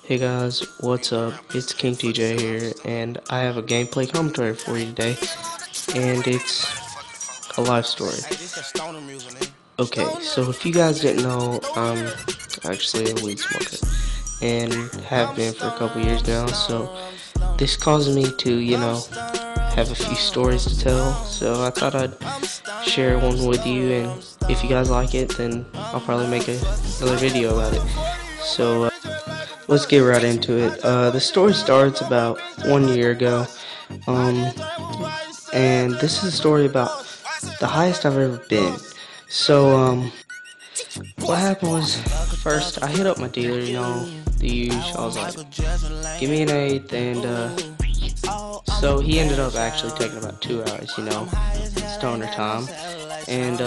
Hey guys, what's up? It's King TJayy here, and I have a gameplay commentary for you today, and it's a life story. Okay, so if you guys didn't know, I'm actually a weed smoker, and have been for a couple years now, so this caused me to, have a few stories to tell, so I thought I'd share one with you, and if you guys like it, then I'll probably make another video about it. So, let's get right into it. The story starts about 1 year ago, and this is a story about the highest I've ever been. So, what happened was, first I hit up my dealer, the usual. I was like, give me an eighth, and so he ended up actually taking about 2 hours, stoner time, and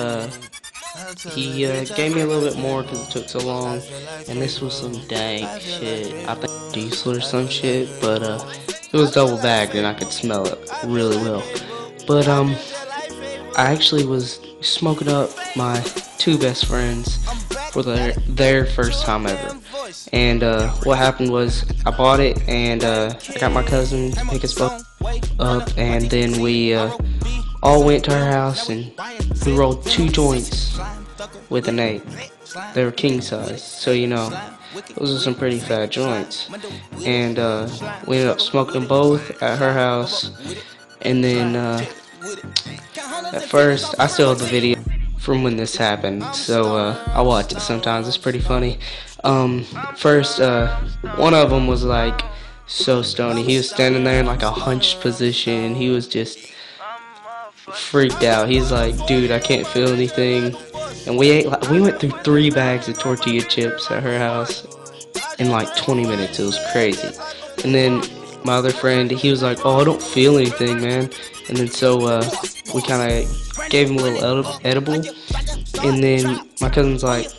he gave me a little bit more because it took so long, and this was some dank shit. I think diesel or some shit, but it was double bagged and I could smell it really well. But I actually was smoking up my two best friends for their first time ever. And what happened was I bought it, and I got my cousin to pick us both up, and then we all went to her house and we rolled 2 joints with an 8. They were king size, so those are some pretty fat joints. And we ended up smoking them both at her house. And then at first, I still have the video from when this happened, so I watch it sometimes. It's pretty funny. First, one of them was like so stony. He was standing there in like a hunched position. He was just freaked out. He's like, dude, I can't feel anything. And we went through 3 bags of tortilla chips at her house in like 20 minutes. It was crazy. And then my other friend, he was like, oh, I don't feel anything, man. And then so we kind of gave him a little edible. And then my cousin's like,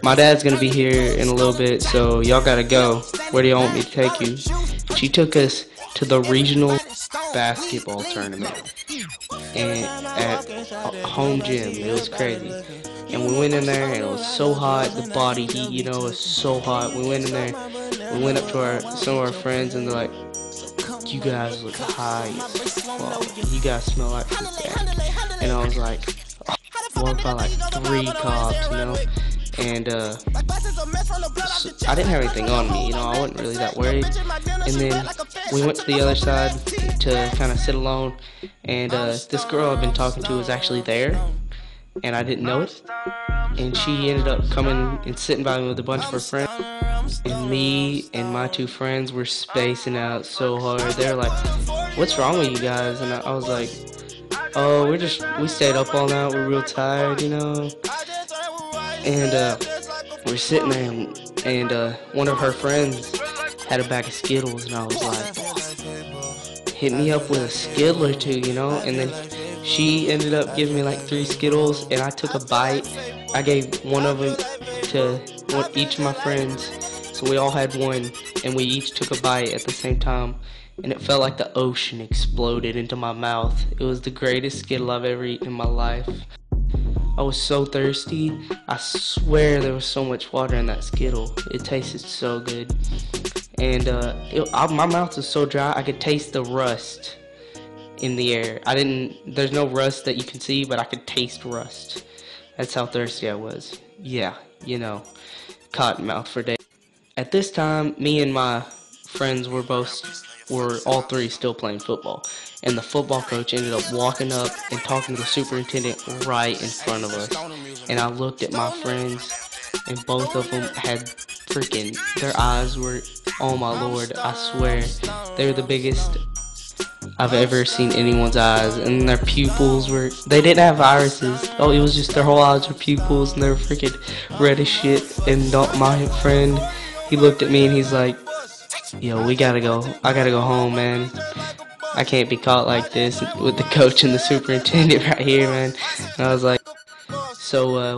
my dad's gonna be here in a little bit, so y'all gotta go. Where do y'all want me to take you? She took us to the regional basketball tournament and at a home gym. It was crazy. And we went in there, and it was so hot. The body heat, was so hot. We went in there. We went up to some of our friends, and they're like, "You guys look high as fuck. You guys smell like that." And I was like, walked by like 3 cops, and so I didn't have anything on me, I wasn't really that worried. And then we went to the other side to kind of sit alone, and this girl I've been talking to was actually there, and I didn't know it. And she ended up coming and sitting by me with a bunch of her friends, and me and my 2 friends were spacing out so hard. They were like, what's wrong with you guys? And I was like, oh, we stayed up all night, we're real tired, and we're sitting there, and one of her friends had a bag of Skittles, and I was like, hit me up with a Skittle or 2, and then she ended up giving me like 3 Skittles, and I took a bite. I gave one of them to each of my friends, so we all had one, and we each took a bite at the same time, and it felt like the ocean exploded into my mouth. It was the greatest Skittle I've ever eaten in my life. I was so thirsty. I swear there was so much water in that Skittle. It tasted so good. And my mouth was so dry, I could taste the rust in the air. There's no rust that you can see, but I could taste rust. That's how thirsty I was. Yeah, cotton mouth for days. At this time, me and my friends were all 3 still playing football. And the football coach ended up walking up and talking to the superintendent right in front of us. And I looked at my friends, and both of them had their eyes were, oh my lord, I swear, they were the biggest I've ever seen anyone's eyes. And their pupils they didn't have irises. Oh, it was just their whole eyes were pupils, and they were freaking red as shit. And my friend, he looked at me and he's like, yo, I gotta go home, man. I can't be caught like this with the coach and the superintendent right here, man. And I was like, so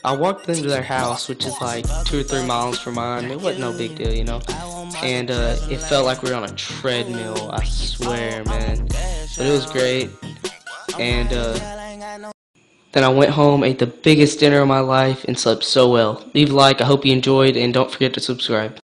I walked them to their house, which is like 2 or 3 miles from mine. It wasn't no big deal, And it felt like we were on a treadmill, I swear, man. But it was great. And then I went home, ate the biggest dinner of my life, and slept so well. Leave a like, I hope you enjoyed, and don't forget to subscribe.